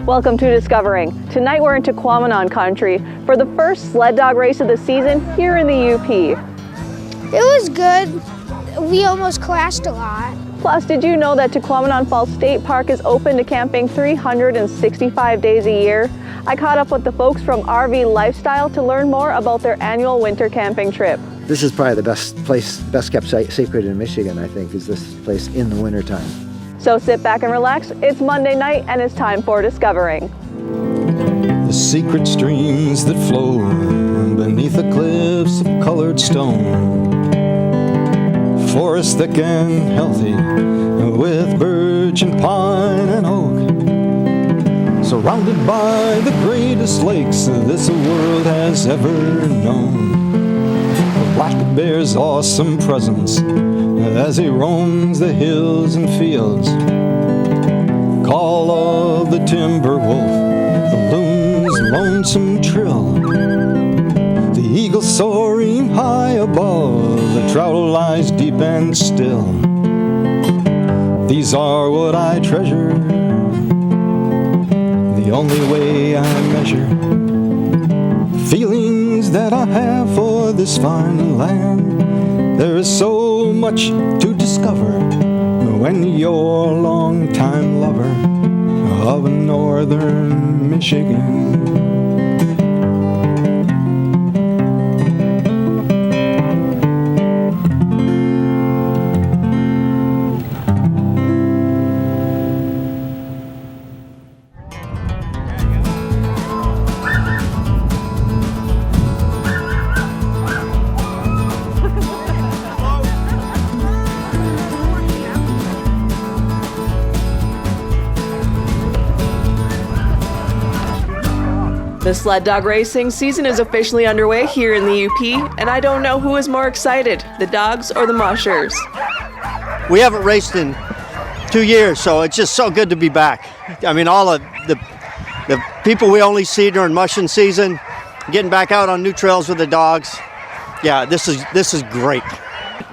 Welcome to Discovering. Tonight we're in Taquamenon country for the first sled dog race of the season here in the UP. It was good. We almost crashed a lot. Plus, did you know that Tahquamenon Falls State Park is open to camping 365 days a year? I caught up with the folks from RV Lifestyle to learn more about their annual winter camping trip. This is probably the best kept secret in Michigan, I think, is this place in the wintertime. So sit back and relax. It's Monday night and it's time for Discovering. The secret streams that flow beneath the cliffs of colored stone. Forest thick and healthy with birch and pine and oak. Surrounded by the greatest lakes this world has ever known. The black bear's awesome presence as he roams the hills and fields. Call of the timber wolf, the loon's lonesome trill. The eagle soaring high above, the trout lies deep and still. These are what I treasure, the only way I measure feelings that I have for this fine land. There is so much to discover when you're a long-time lover of northern Michigan. The sled dog racing season is officially underway here in the UP, and I don't know who is more excited, the dogs or the mushers. We haven't raced in 2 years, so it's just so good to be back. I mean, all of the people we only see during mushing season, getting back out on new trails with the dogs. Yeah, this is great.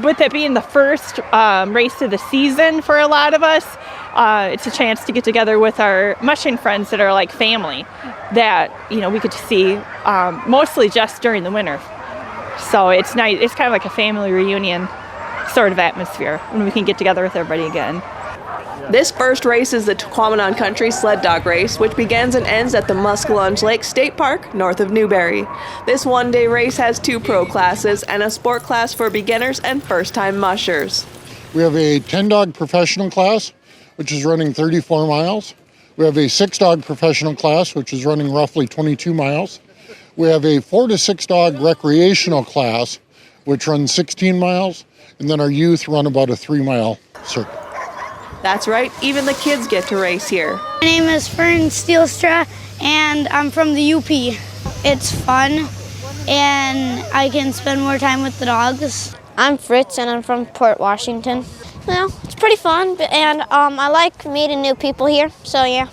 With it being the first race of the season for a lot of us, it's a chance to get together with our mushing friends that are like family that, you know, we get to see mostly just during the winter. So it's nice. It's kind of like a family reunion sort of atmosphere when we can get together with everybody again. This first race is the Taquamenon Country Sled Dog Race, which begins and ends at the Muskellunge Lake State Park, north of Newberry. This one-day race has 2 pro classes and a sport class for beginners and first-time mushers. We have a 10-dog professional class, which is running 34 miles. We have a 6-dog professional class, which is running roughly 22 miles. We have a 4 to 6-dog recreational class, which runs 16 miles. And then our youth run about a 3-mile circuit. That's right, even the kids get to race here. My name is Fern Steelstra, and I'm from the UP. It's fun, and I can spend more time with the dogs. I'm Fritz, and I'm from Port Washington. Well, it's pretty fun, and I like meeting new people here, so yeah.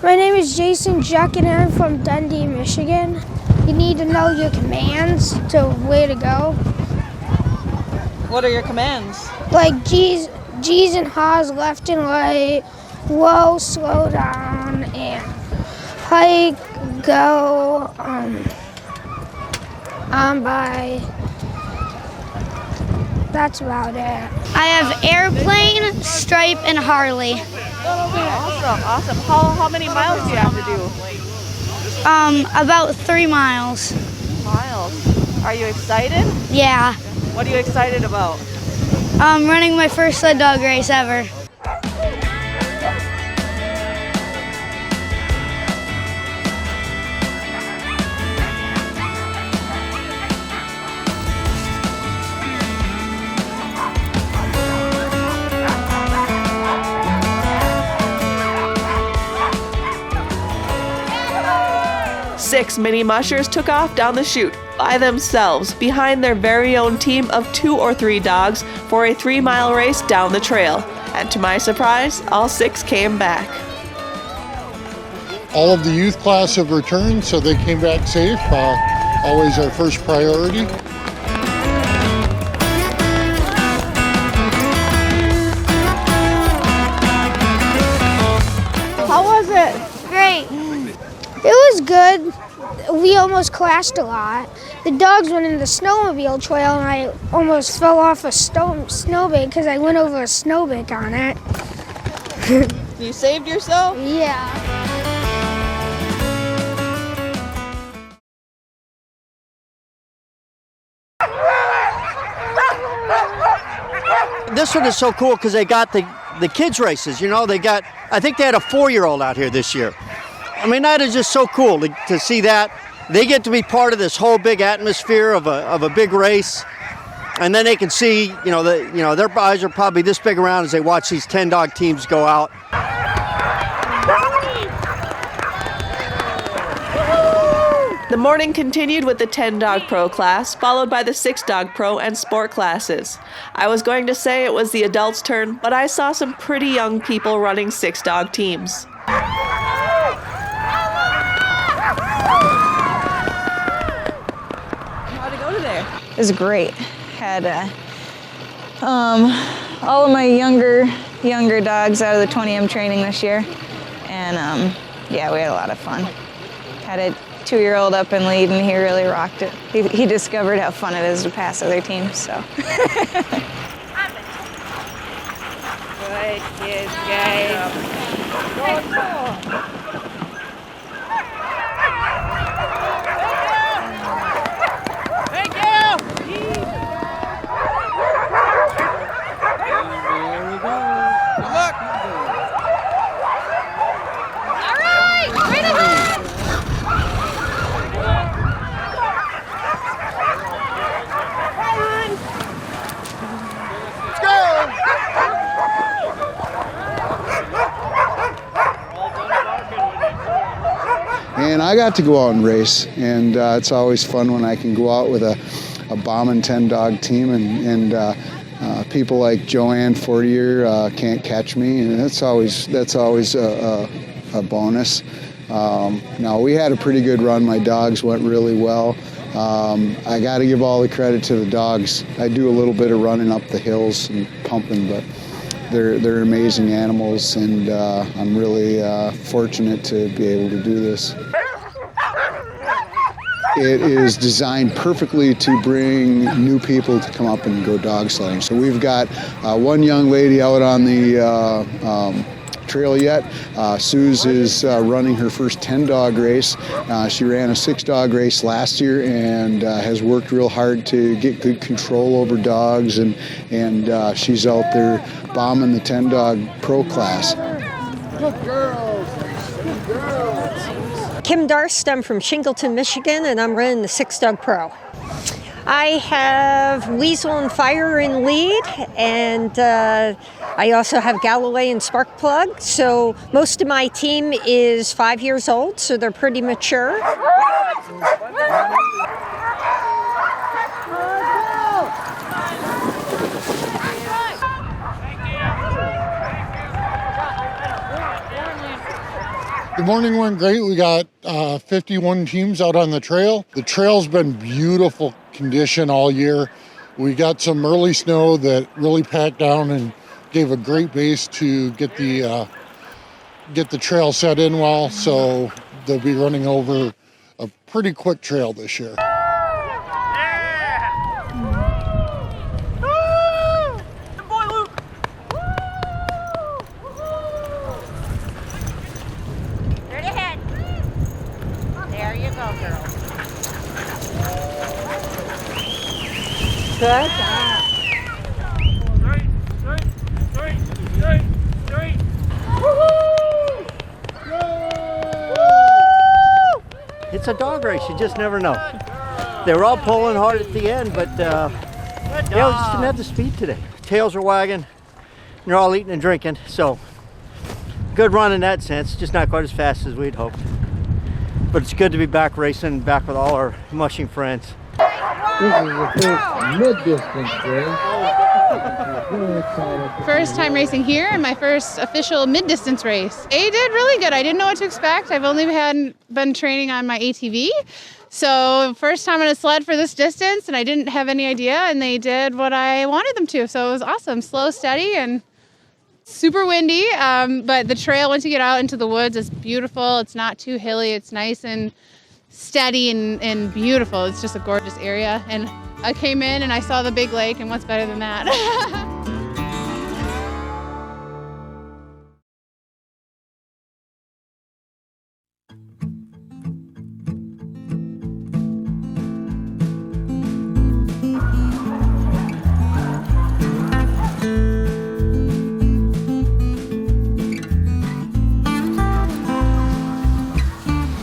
My name is Jason Juck, and I'm from Dundee, Michigan. You need to know your commands to way to go. What are your commands? Like G's and ha's, left and right, whoa, slow down, and hike, go, on by. That's about it. I have airplane, stripe, and Harley. Awesome. How many miles do you have to do? About 3 miles. Miles. Are you excited? Yeah. What are you excited about? Running my first sled dog race ever. Six mini mushers took off down the chute by themselves behind their very own team of 2 or 3 dogs for a 3-mile race down the trail. And to my surprise, all 6 came back. All of the youth class have returned, so they came back safe. Always our first priority. How was it? Great. was good. We almost crashed a lot. The dogs went in the snowmobile trail and I almost fell off a snowbank because I went over a snowbank on it. You saved yourself? Yeah. This one is so cool because they got the kids races. You know, I think they had a 4-year-old out here this year. I mean, that is just so cool to see that. They get to be part of this whole big atmosphere of a big race, and then they can see, their eyes are probably this big around as they watch these 10-dog teams go out. The morning continued with the 10-dog pro class, followed by the 6-dog pro and sport classes. I was going to say it was the adults' turn, but I saw some pretty young people running 6-dog teams. How'd it go today? It was great. Had all of my younger dogs out of the 20M training this year, and yeah, we had a lot of fun. Had a 2-year-old up and lead, and he really rocked it. He discovered how fun it is to pass other teams, so. Good kids, guys. Thank you. There we go. Good luck. All right, right ahead. And I got to go out and race, and it's always fun when I can go out with a bombing 10-dog team, and people like Joanne Fortier can't catch me, and that's always a bonus. Now, we had a pretty good run. My dogs went really well. I got to give all the credit to the dogs. I do a little bit of running up the hills and pumping, but they're amazing animals, and I'm really fortunate to be able to do this. It is designed perfectly to bring new people to come up and go dog sledding. So we've got one young lady out on the trail yet. Suze is running her first 10-dog race. She ran a 6-dog race last year and has worked real hard to get good control over dogs, and she's out there bombing the 10-dog pro class. Good girls. Good girls. Kim Darst, I'm from Shingleton, Michigan, and I'm running the 6-dog pro. I have Weasel and Fire in lead, and I also have Galloway and Sparkplug. So most of my team is 5 years old, so they're pretty mature. The morning went great. We got 51 teams out on the trail. The trail's been beautiful condition all year. We got some early snow that really packed down and gave a great base to get the trail set in well. So they'll be running over a pretty quick trail this year. Good job. It's a dog race, you just never know. They were all pulling hard at the end, but we just didn't have the speed today. Tails are wagging, and they're all eating and drinking, so good run in that sense, just not quite as fast as we'd hoped. But it's good to be back racing, back with all our mushing friends. This is the first mid-distance race. First time racing here and my first official mid-distance race. They did really good. I didn't know what to expect. I've only been training on my ATV. So first time on a sled for this distance, and I didn't have any idea, and they did what I wanted them to. So it was awesome. Slow, steady, and super windy, but the trail, once you get out into the woods, is beautiful. It's not too hilly. It's nice and steady and beautiful. It's just a gorgeous area. And I came in and I saw the big lake, and what's better than that?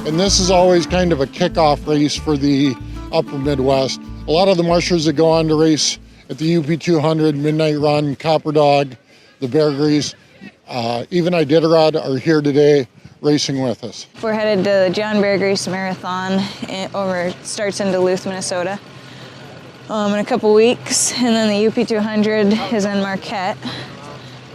And this is always kind of a kickoff race for the upper Midwest. A lot of the mushers that go on to race at the UP 200, Midnight Run, Copper Dog, the Bear Grease, even Iditarod are here today racing with us. We're headed to the John Bear Grease Marathon. Starts in Duluth, Minnesota in a couple weeks. And then the UP 200 is in Marquette.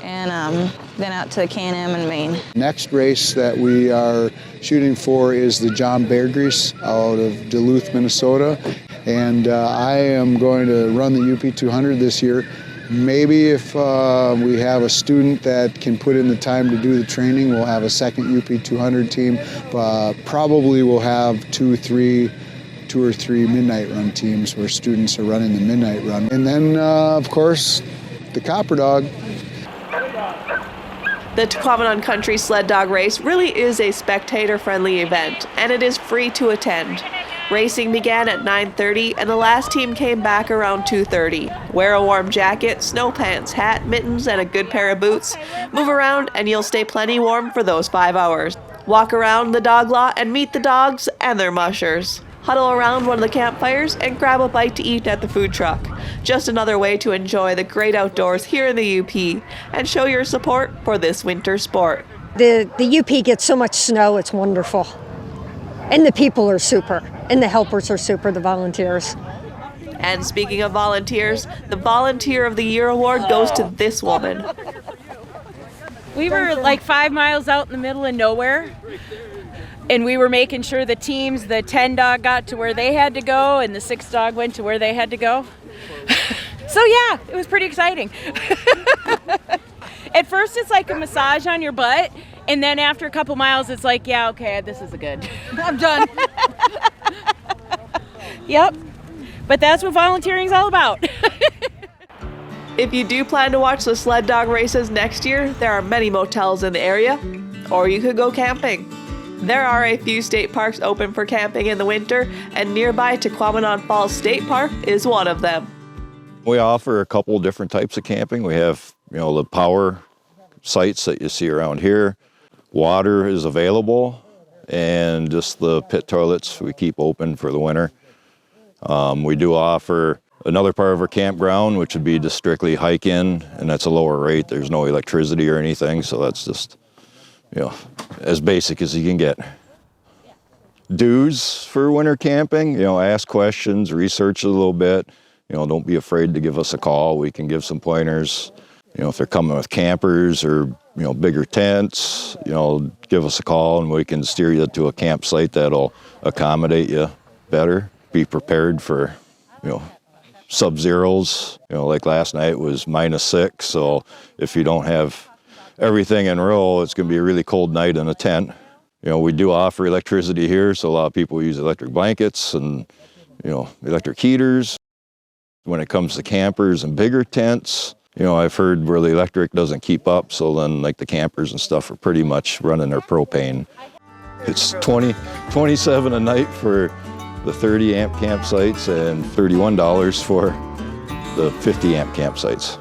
And then out to the Can-Am in Maine. Next race that we are shooting for is the John Bear Grease out of Duluth, Minnesota. And I am going to run the UP 200 this year. Maybe if we have a student that can put in the time to do the training, we'll have a second UP 200 team. Probably we'll have two or three midnight run teams where students are running the midnight run. And then, of course, the Copper Dog. The Tahquamenon Country Sled Dog Race really is a spectator-friendly event, and it is free to attend. Racing began at 9:30, and the last team came back around 2:30. Wear a warm jacket, snow pants, hat, mittens, and a good pair of boots. Move around, and you'll stay plenty warm for those 5 hours. Walk around the dog lot and meet the dogs and their mushers. Huddle around one of the campfires and grab a bite to eat at the food truck. Just another way to enjoy the great outdoors here in the UP and show your support for this winter sport. The UP gets so much snow, it's wonderful. And the people are super, and the helpers are super, the volunteers. And speaking of volunteers, the Volunteer of the Year award goes to this woman. We were like 5 miles out in the middle of nowhere. And we were making sure the teams, the 10 dog got to where they had to go and the 6 dog went to where they had to go. So yeah, it was pretty exciting. At first it's like a massage on your butt, and then after a couple miles it's like, yeah, okay, this is good. I'm done. Yep, but that's what volunteering's all about. If you do plan to watch the sled dog races next year, there are many motels in the area, or you could go camping. There are a few state parks open for camping in the winter, and nearby Taquamenon Falls State Park is one of them. We offer a couple different types of camping. We have, the power sites that you see around here. Water is available, and just the pit toilets we keep open for the winter. We do offer another part of our campground, which would be just strictly hike-in, and that's a lower rate. There's no electricity or anything, so that's just as basic as you can get. Dues for winter camping, ask questions, research a little bit. Don't be afraid to give us a call. We can give some pointers. If they're coming with campers or, bigger tents, give us a call and we can steer you to a campsite that'll accommodate you better. Be prepared for, sub-zeros. Like last night was -6, so if you don't have everything in row, it's going to be a really cold night in a tent. We do offer electricity here, so a lot of people use electric blankets and, electric heaters. When it comes to campers and bigger tents, I've heard where the electric doesn't keep up, so then like the campers and stuff are pretty much running their propane. It's $27 a night for the 30 amp campsites and $31 for the 50 amp campsites.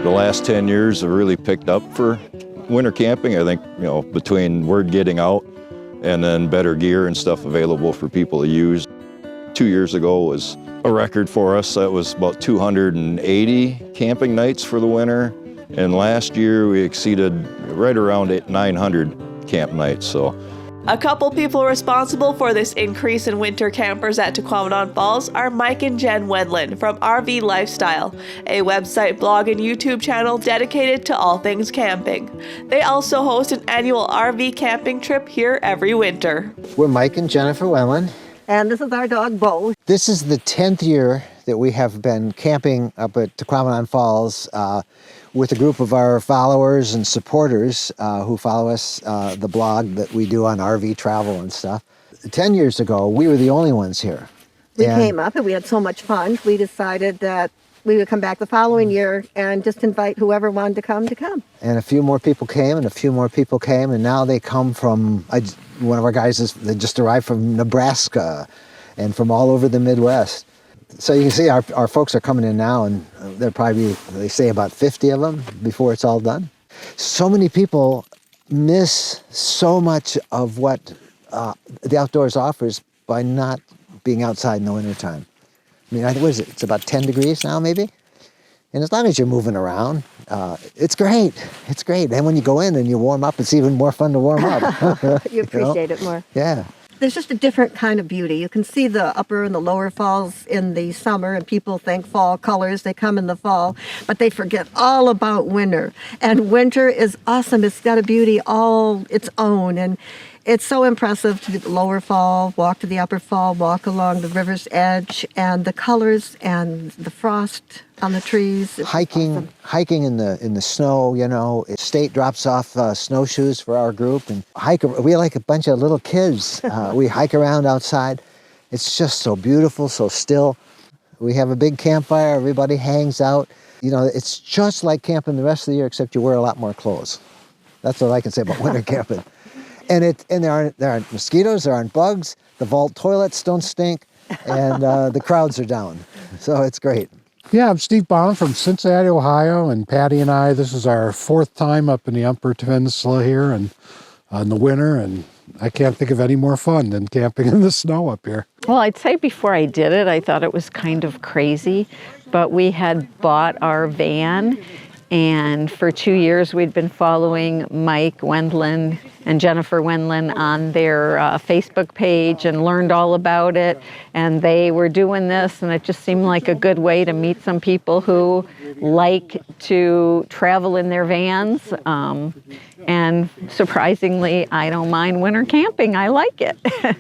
The last 10 years have really picked up for winter camping. I think, between word getting out and then better gear and stuff available for people to use. 2 years ago was a record for us. That was about 280 camping nights for the winter. And last year we exceeded right around 900 camp nights. So A couple people responsible for this increase in winter campers at Taquamenon Falls are Mike and Jen Wedlin from RV Lifestyle, a website, blog, and YouTube channel dedicated to all things camping. They also host an annual RV camping trip here every winter. We're Mike and Jennifer Wedlin. And this is our dog, Bo. This is the 10th year that we have been camping up at Taquamenon Falls with a group of our followers and supporters who follow us, the blog that we do on RV travel and stuff. 10 years ago, we were the only ones here. We came up and we had so much fun. We decided that we would come back the following year and just invite whoever wanted to come. And a few more people came, and a few more people came, and now they come from, one of our guys, they just arrived from Nebraska and from all over the Midwest. So you can see our folks are coming in now, and there probably, they say, about 50 of them before it's all done. So many people miss so much of what the outdoors offers by not being outside in the wintertime. I mean, what is it? It's about 10 degrees now, maybe? And as long as you're moving around, it's great. It's great. And when you go in and you warm up, it's even more fun to warm up. You appreciate it more. Yeah. There's just a different kind of beauty. You can see the upper and the lower falls in the summer, and people think fall colors, they come in the fall, but they forget all about winter. And winter is awesome. It's got a beauty all its own. And it's so impressive to the lower fall, walk to the upper fall, walk along the river's edge, and the colors and the frost on the trees. Hiking in the snow, you know. State drops off snowshoes for our group, and we like a bunch of little kids. We hike around outside. It's just so beautiful, so still. We have a big campfire. Everybody hangs out. You know, it's just like camping the rest of the year, except you wear a lot more clothes. That's what I can say about winter camping. And there aren't mosquitoes, there aren't bugs, the vault toilets don't stink, and the crowds are down. So it's great. Yeah, I'm Steve Bonham from Cincinnati, Ohio, and Patty and I, this is our 4th time up in the Upper Peninsula here and in the winter, and I can't think of any more fun than camping in the snow up here. Well, I'd say before I did it, I thought it was kind of crazy, but we had bought our van, and for 2 years we'd been following Mike Wendland and Jennifer Wendland on their Facebook page and learned all about it. And they were doing this, and it just seemed like a good way to meet some people who like to travel in their vans. And surprisingly, I don't mind winter camping. I like it.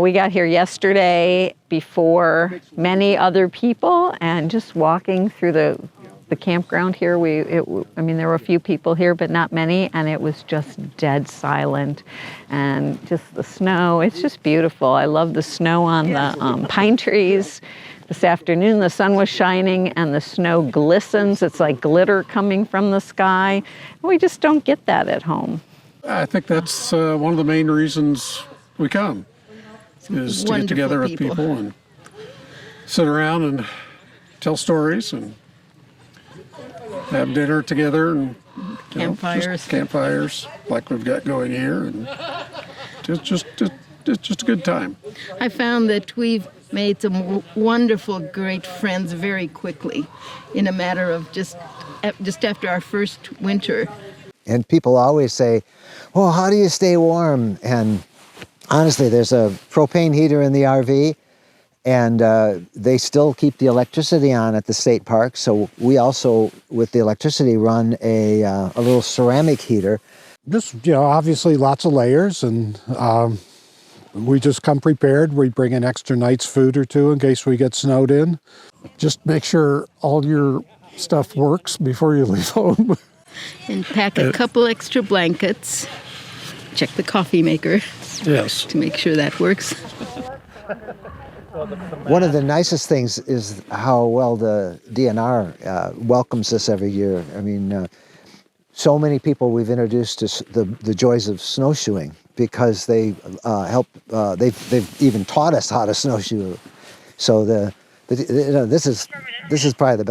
We got here yesterday before many other people, and just walking through the campground here, I mean, there were a few people here, but not many, and it was just dead silent. And just the snow, it's just beautiful. I love the snow on the pine trees. This afternoon, the sun was shining, and the snow glistens. It's like glitter coming from the sky. We just don't get that at home. I think that's one of the main reasons we come, is to get together with people and sit around and tell stories and have dinner together and campfires like we've got going here, and it's just a good time. I found that we've made some wonderful, great friends very quickly, in a matter of just after our first winter. And people always say, "Well, how do you stay warm?" And honestly, there's a propane heater in the RV. And they still keep the electricity on at the state park. So we also, with the electricity, run a little ceramic heater. This, obviously lots of layers, and we just come prepared. We bring an extra night's food or two in case we get snowed in. Just make sure all your stuff works before you leave home. And pack a couple extra blankets. Check the coffee maker. Yes. To make sure that works. One of the nicest things is how well the DNR welcomes us every year. I mean, so many people we've introduced to the joys of snowshoeing because they they've even taught us how to snowshoe. So this is probably the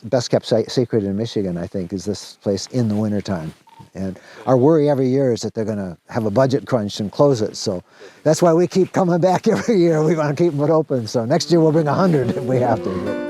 best kept secret in Michigan, I think, is this place in the wintertime. And our worry every year is that they're going to have a budget crunch and close it. So that's why we keep coming back every year. We want to keep it open. So next year we'll bring 100 if we have to.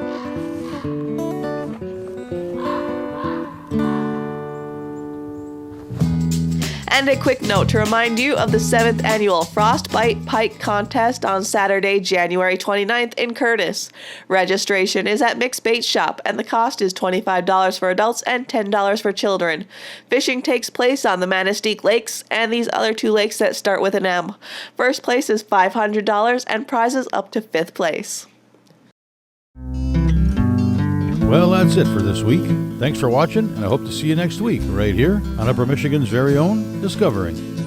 And a quick note to remind you of the 7th annual Frostbite Pike Contest on Saturday, January 29th in Curtis. Registration is at Mixed Bait Shop, and the cost is $25 for adults and $10 for children. Fishing takes place on the Manistique Lakes and these other 2 lakes that start with an M. First place is $500 and prizes up to 5th place. Well, that's it for this week. Thanks for watching, and I hope to see you next week right here on Upper Michigan's very own Discovering.